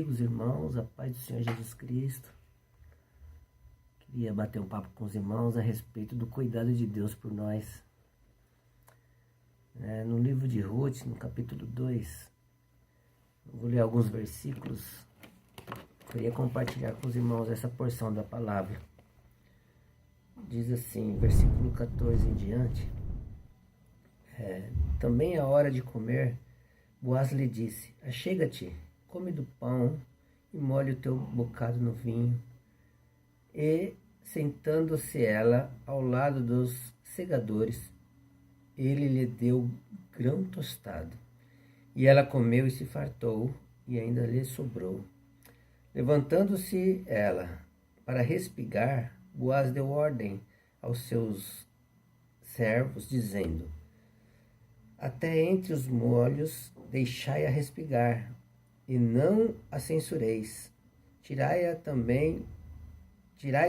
amigos, irmãos, a paz do Senhor Jesus Cristo. Queria bater um papo com os irmãos a respeito do cuidado de Deus por nós. No livro de Ruth, no capítulo 2, eu vou ler alguns versículos. Queria compartilhar com os irmãos essa porção da palavra. Diz assim, versículo 14 em diante. Também a hora de comer, Boaz lhe disse: achega-te, come do pão e molhe o teu bocado no vinho. E, sentando-se ela ao lado dos segadores, ele lhe deu grão tostado. E ela comeu e se fartou, e ainda lhe sobrou. Levantando-se ela para respigar, Boaz deu ordem aos seus servos, dizendo: até entre os molhos deixai-a respigar, e não a censureis. Tirai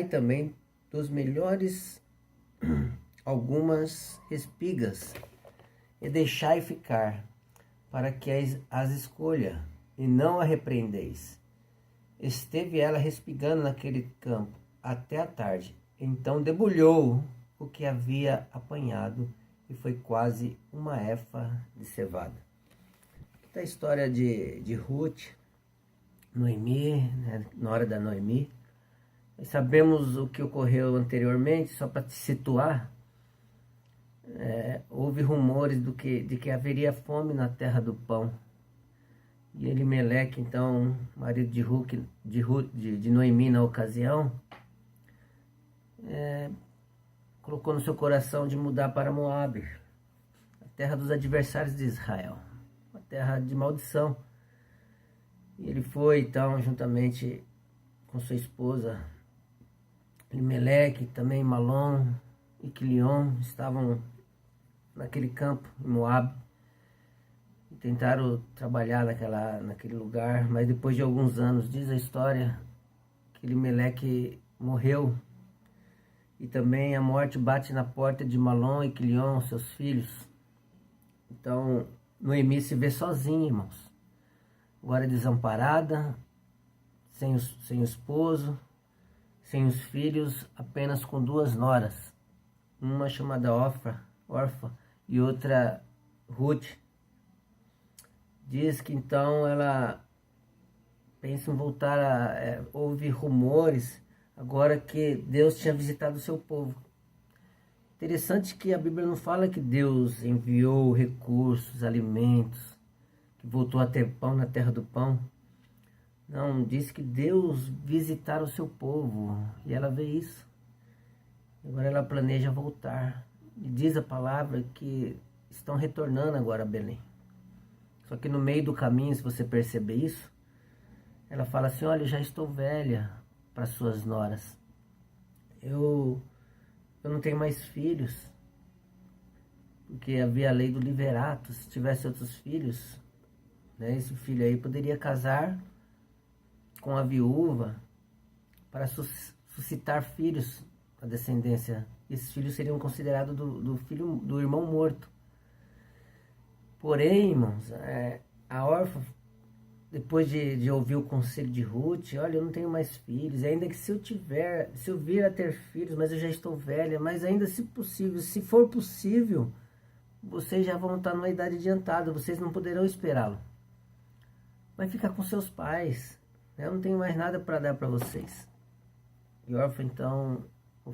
também dos melhores algumas espigas, e deixai ficar, para que as escolha, e não a repreendeis. Esteve ela respigando naquele campo até a tarde. Então debulhou o que havia apanhado, e foi quase uma efa de cevada. Esta é a história de Ruth, Noemi, na hora da Noemi. Nós sabemos o que ocorreu anteriormente, só para te situar. Houve rumores de que haveria fome na terra do pão. E Elimeleque, então, marido de Noemi na ocasião, colocou no seu coração de mudar para Moabe, a terra dos adversários de Israel, uma terra de maldição. E ele foi, então, juntamente com sua esposa, Elimeleque, também Malom e Quilion, estavam naquele campo, em Moabe, e tentaram trabalhar naquele lugar, mas depois de alguns anos, diz a história, que Elimeleque morreu. E também a morte bate na porta de Malom e Quilion, seus filhos. Então, Noemi se vê sozinha, irmãos. Agora desamparada, sem o esposo, sem os filhos, apenas com duas noras. Uma chamada Orfa e outra Ruth. Diz que então ela pensa em voltar houve rumores agora que Deus tinha visitado o seu povo. Interessante que a Bíblia não fala que Deus enviou recursos, alimentos, que voltou a ter pão na terra do pão. Não, diz que Deus visitara o seu povo, e ela vê isso. Agora ela planeja voltar. E diz a palavra que estão retornando agora a Belém. Só que no meio do caminho, se você perceber isso, ela fala assim: olha, já estou velha para suas noras. Eu não tenho mais filhos, porque havia a lei do liverato. Se tivesse outros filhos, esse filho aí poderia casar com a viúva para suscitar filhos, a descendência. Esses filhos seriam considerados do irmão morto. Porém, irmãos, a órfã, depois de ouvir o conselho de Ruth, olha, eu não tenho mais filhos, ainda que se eu vir a ter filhos, mas eu já estou velha, mas ainda se for possível, vocês já vão estar numa idade adiantada, vocês não poderão esperá-lo. Vai ficar com seus pais, eu não tenho mais nada para dar para vocês. E Orfa, então,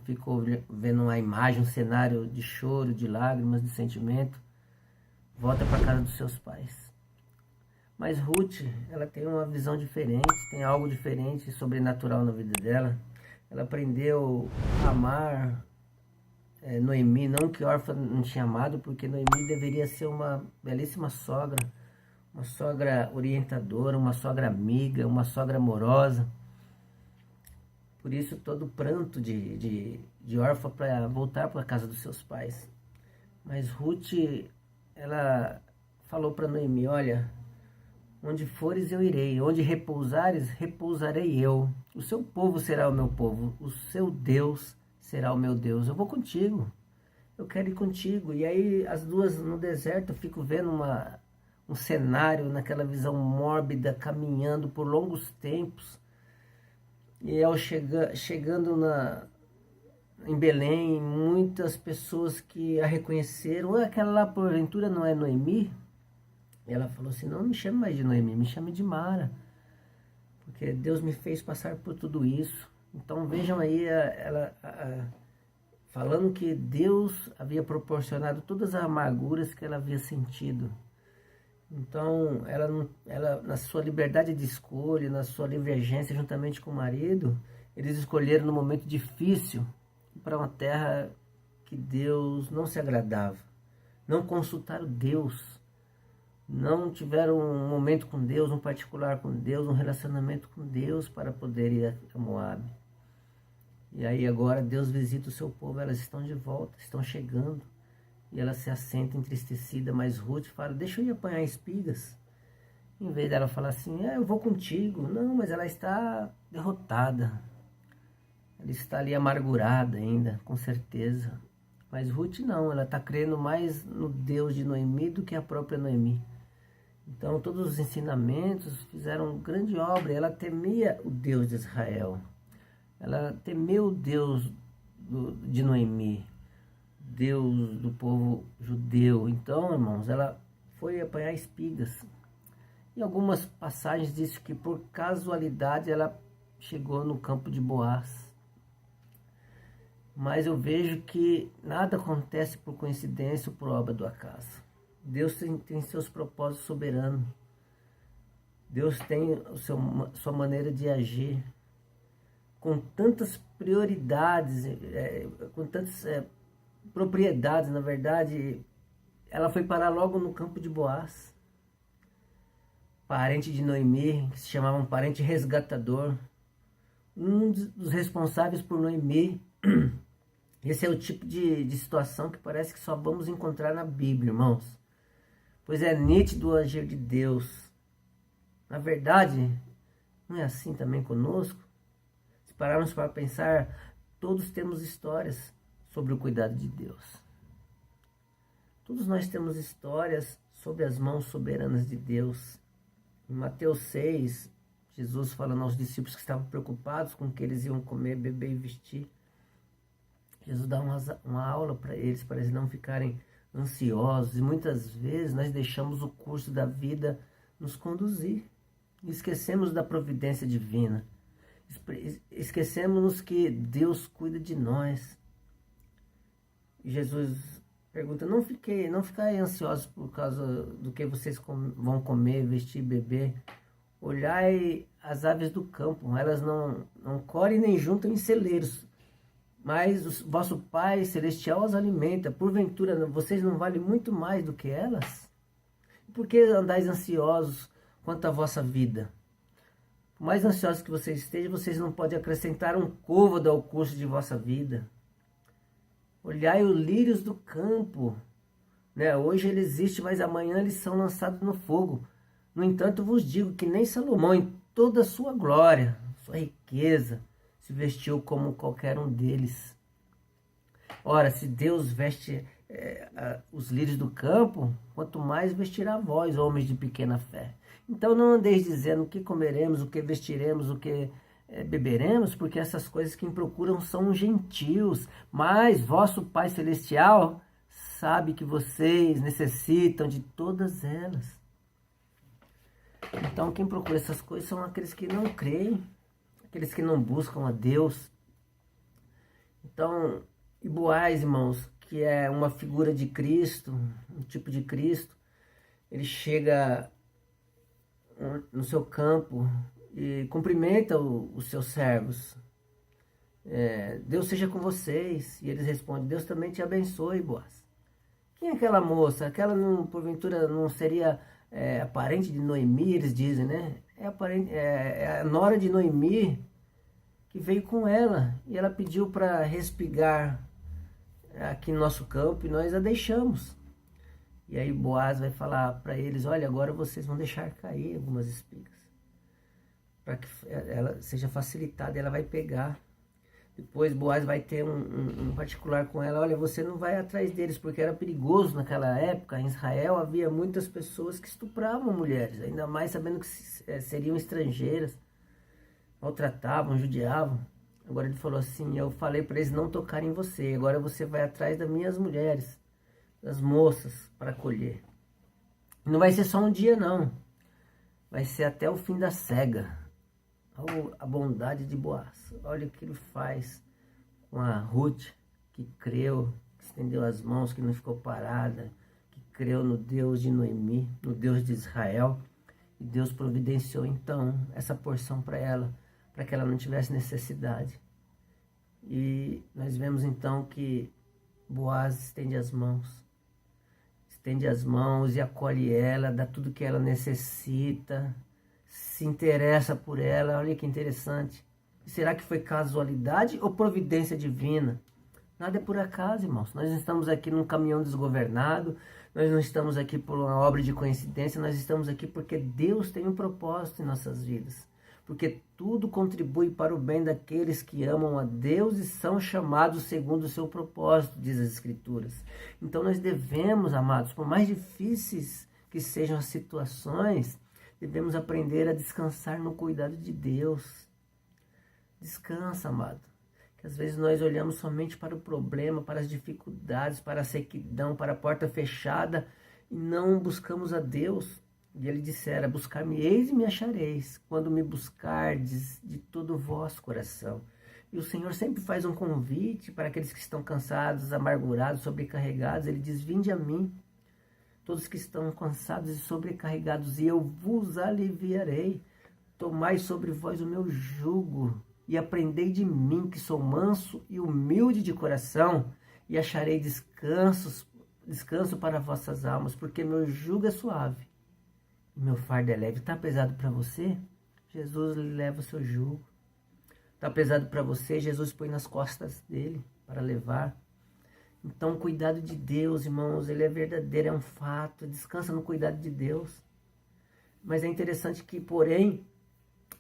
ficou vendo uma imagem, um cenário de choro, de lágrimas, de sentimento, volta para a casa dos seus pais. Mas Ruth, ela tem uma visão diferente, tem algo diferente, sobrenatural na vida dela. Ela aprendeu a amar Noemi, não que Orfa não tinha amado, porque Noemi deveria ser uma belíssima sogra, uma sogra orientadora, uma sogra amiga, uma sogra amorosa. Por isso todo o pranto de Orfa para voltar para a casa dos seus pais. Mas Ruth, ela falou para Noemi: olha, onde fores eu irei, onde repousares, repousarei eu. O seu povo será o meu povo, o seu Deus será o meu Deus. Eu vou contigo, eu quero ir contigo. E aí as duas no deserto, eu fico vendo um cenário, naquela visão mórbida, caminhando por longos tempos. E ao chegando em Belém, muitas pessoas que a reconheceram, aquela lá porventura não é Noemi? E ela falou assim, não me chame mais de Noemi, me chame de Mara, porque Deus me fez passar por tudo isso. Então vejam aí ela falando que Deus havia proporcionado todas as amarguras que ela havia sentido. Então, ela na sua liberdade de escolha, na sua divergência juntamente com o marido, eles escolheram no momento difícil para uma terra que Deus não se agradava. Não consultaram Deus, não tiveram um momento com Deus, um particular com Deus, um relacionamento com Deus para poder ir a Moabe. E aí agora Deus visita o seu povo, elas estão de volta, estão chegando. E ela se assenta entristecida, mas Ruth fala, deixa eu ir apanhar espigas. Em vez dela falar assim, eu vou contigo. Não, mas ela está derrotada. Ela está ali amargurada ainda, com certeza. Mas Ruth não, ela está crendo mais no Deus de Noemi do que a própria Noemi. Então todos os ensinamentos fizeram grande obra. Ela temia o Deus de Israel. Ela temeu o Deus de Noemi, Deus do povo judeu. Então, irmãos, ela foi apanhar espigas. Em algumas passagens diz que por casualidade ela chegou no campo de Boaz. Mas eu vejo que nada acontece por coincidência ou por obra do acaso. Deus tem seus propósitos soberanos. Deus tem sua maneira de agir. Com tantas prioridades, com tantas propriedades, na verdade, ela foi parar logo no campo de Boaz, parente de Noemi, que se chamava um parente resgatador, um dos responsáveis por Noemi. Esse é o tipo de situação que parece que só vamos encontrar na Bíblia, irmãos, pois é nítido o agir de Deus. Na verdade, não é assim também conosco? Se pararmos para pensar, todos temos histórias sobre o cuidado de Deus. Todos nós temos histórias sobre as mãos soberanas de Deus. Em Mateus 6, Jesus falando aos discípulos que estavam preocupados com o que eles iam comer, beber e vestir. Jesus dá uma aula para eles não ficarem ansiosos. E muitas vezes nós deixamos o curso da vida nos conduzir. E esquecemos da providência divina. Esquecemos que Deus cuida de nós. Jesus pergunta, não fiquem ansiosos por causa do que vocês vão comer, vestir, beber. Olhai as aves do campo, elas não colhem nem juntam em celeiros, mas o vosso Pai Celestial as alimenta. Porventura, vocês não valem muito mais do que elas? Por que andais ansiosos quanto à vossa vida? Por mais ansiosos que vocês estejam, vocês não podem acrescentar um côvado ao curso de vossa vida. Olhai os lírios do campo, né? Hoje ele existe, mas amanhã eles são lançados no fogo. No entanto, vos digo que nem Salomão, em toda a sua glória, sua riqueza, se vestiu como qualquer um deles. Ora, se Deus veste os lírios do campo, quanto mais vestirá vós, homens de pequena fé. Então não andeis dizendo o que comeremos, o que vestiremos, o que beberemos, porque essas coisas quem procuram são gentios, mas vosso Pai Celestial sabe que vocês necessitam de todas elas. Então quem procura essas coisas são aqueles que não creem, aqueles que não buscam a Deus. Então, e Boaz, irmãos, que é uma figura de Cristo, um tipo de Cristo, ele chega no seu campo e cumprimenta os seus servos. Deus seja com vocês. E eles respondem, Deus também te abençoe, Boaz. Quem é aquela moça? Aquela, porventura, não seria a parente de Noemi, eles dizem, né? É a nora de Noemi que veio com ela. E ela pediu para respigar aqui no nosso campo e nós a deixamos. E aí Boaz vai falar para eles, olha, agora vocês vão deixar cair algumas espigas, para que ela seja facilitada, ela vai pegar. Depois Boaz vai ter um particular com ela. Olha, você não vai atrás deles, porque era perigoso naquela época. Em Israel havia muitas pessoas que estupravam mulheres, ainda mais sabendo que seriam estrangeiras, maltratavam, judiavam. Agora ele falou assim, eu falei para eles não tocarem em você, agora você vai atrás das minhas mulheres, das moças, para colher. Não vai ser só um dia não, vai ser até o fim da cega. Olha a bondade de Boaz, olha o que ele faz com a Ruth, que creu, que estendeu as mãos, que não ficou parada, que creu no Deus de Noemi, no Deus de Israel. E Deus providenciou então essa porção para ela, para que ela não tivesse necessidade. E nós vemos então que Boaz estende as mãos e acolhe ela, dá tudo que ela necessita, se interessa por ela. Olha que interessante. Será que foi casualidade ou providência divina? Nada é por acaso, irmãos. Nós não estamos aqui num caminhão desgovernado, nós não estamos aqui por uma obra de coincidência, nós estamos aqui porque Deus tem um propósito em nossas vidas. Porque tudo contribui para o bem daqueles que amam a Deus e são chamados segundo o seu propósito, diz as Escrituras. Então nós devemos, amados, por mais difíceis que sejam as situações, devemos aprender a descansar no cuidado de Deus. Descansa, amado. Que às vezes nós olhamos somente para o problema, para as dificuldades, para a sequidão, para a porta fechada e não buscamos a Deus. E ele dissera, buscar-me-eis e me achareis, quando me buscardes de todo o vosso coração. E o Senhor sempre faz um convite para aqueles que estão cansados, amargurados, sobrecarregados. Ele diz, vinde a mim, todos que estão cansados e sobrecarregados, e eu vos aliviarei. Tomai sobre vós o meu jugo, e aprendei de mim, que sou manso e humilde de coração, e acharei descanso para vossas almas, porque meu jugo é suave, e meu fardo é leve. Está pesado para você? Jesus leva o seu jugo. Está pesado para você? Jesus põe nas costas dele para levar. Então, o cuidado de Deus, irmãos, ele é verdadeiro, é um fato. Descansa no cuidado de Deus. Mas é interessante que, porém,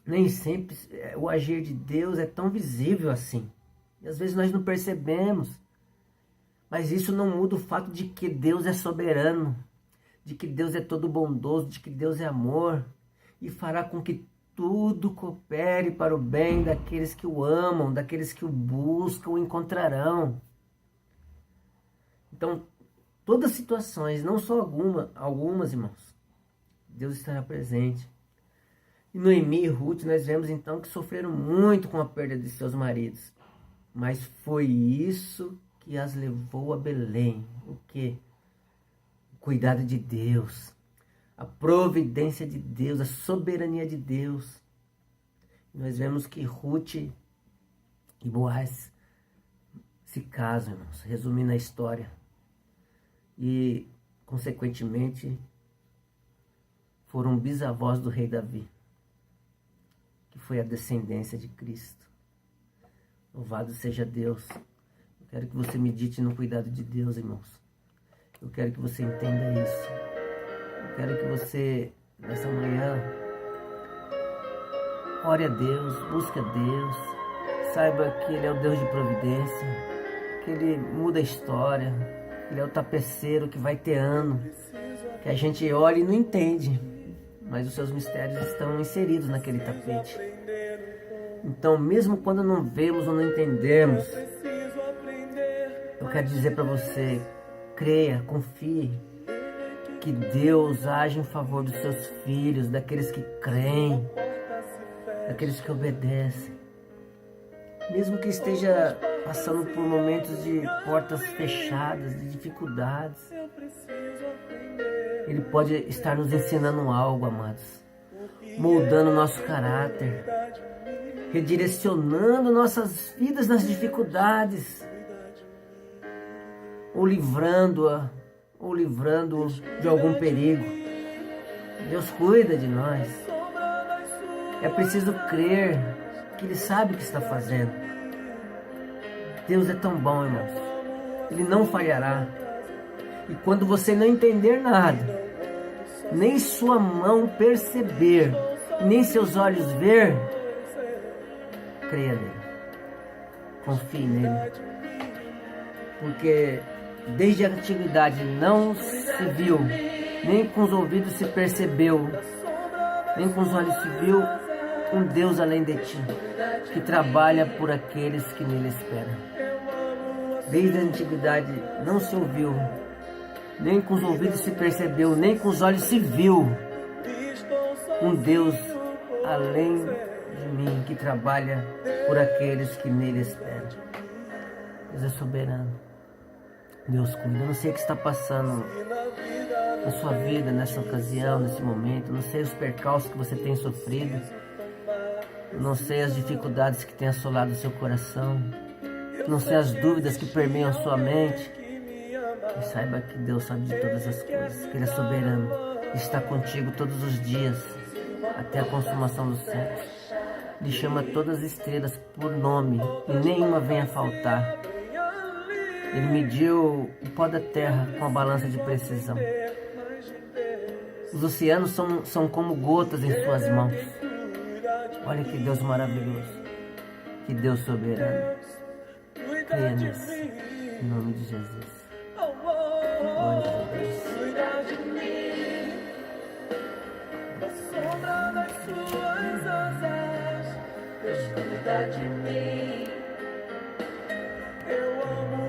nem sempre o agir de Deus é tão visível assim. E às vezes nós não percebemos. Mas isso não muda o fato de que Deus é soberano, de que Deus é todo bondoso, de que Deus é amor, e fará com que tudo coopere para o bem daqueles que o amam, daqueles que o buscam, o encontrarão. Então, todas as situações, não só algumas, irmãos, Deus estará presente. E Noemi e Ruth, nós vemos então que sofreram muito com a perda de seus maridos. Mas foi isso que as levou a Belém. O quê? O cuidado de Deus, a providência de Deus, a soberania de Deus. E nós vemos que Ruth e Boaz se casam, irmãos, resumindo a história. E, consequentemente, foram bisavós do rei Davi, que foi a descendência de Cristo. Louvado seja Deus. Eu quero que você medite no cuidado de Deus, irmãos. Eu quero que você entenda isso. Eu quero que você, nessa manhã, ore a Deus, busque a Deus, saiba que Ele é o Deus de providência, que Ele muda a história, Ele é o tapeceiro que vai teando, que a gente olha e não entende, mas os seus mistérios estão inseridos naquele tapete. Então, mesmo quando não vemos ou não entendemos, eu quero dizer para você, creia, confie, que Deus age em favor dos seus filhos, daqueles que creem, daqueles que obedecem. Mesmo que esteja passando por momentos de portas fechadas, de dificuldades, Ele pode estar nos ensinando algo, amados, moldando o nosso caráter, redirecionando nossas vidas nas dificuldades, ou livrando-a, ou livrando de algum perigo. Deus cuida de nós. É preciso crer que Ele sabe o que está fazendo. Deus é tão bom, irmãos. Ele não falhará. E quando você não entender nada, nem sua mão perceber, nem seus olhos ver, creia nele. Confie nele. Porque desde a antiguidade não se viu, nem com os ouvidos se percebeu, nem com os olhos se viu um Deus além de ti, que trabalha por aqueles que nele esperam. Desde a antiguidade não se ouviu, nem com os ouvidos se percebeu, nem com os olhos se viu um Deus além de mim, que trabalha por aqueles que nele esperam. Deus é soberano. Deus cuida. Eu não sei o que está passando na sua vida, nessa ocasião, nesse momento. Eu não sei os percalços que você tem sofrido. Eu não sei as dificuldades que tem assolado o seu coração. Eu não sei as dúvidas que permeiam a sua mente. E saiba que Deus sabe de todas as coisas, que Ele é soberano. Ele está contigo todos os dias, até a consumação dos séculos. Ele chama todas as estrelas por nome, e nenhuma vem a faltar. Ele mediu o pó da terra com a balança de precisão. Os oceanos são como gotas em suas mãos. Olha que Deus maravilhoso, que Deus soberano. Creia nisso, em nome de Jesus. Glória a Deus. Cuida de mim, da sombra das suas asas, Deus cuida de mim. Eu amo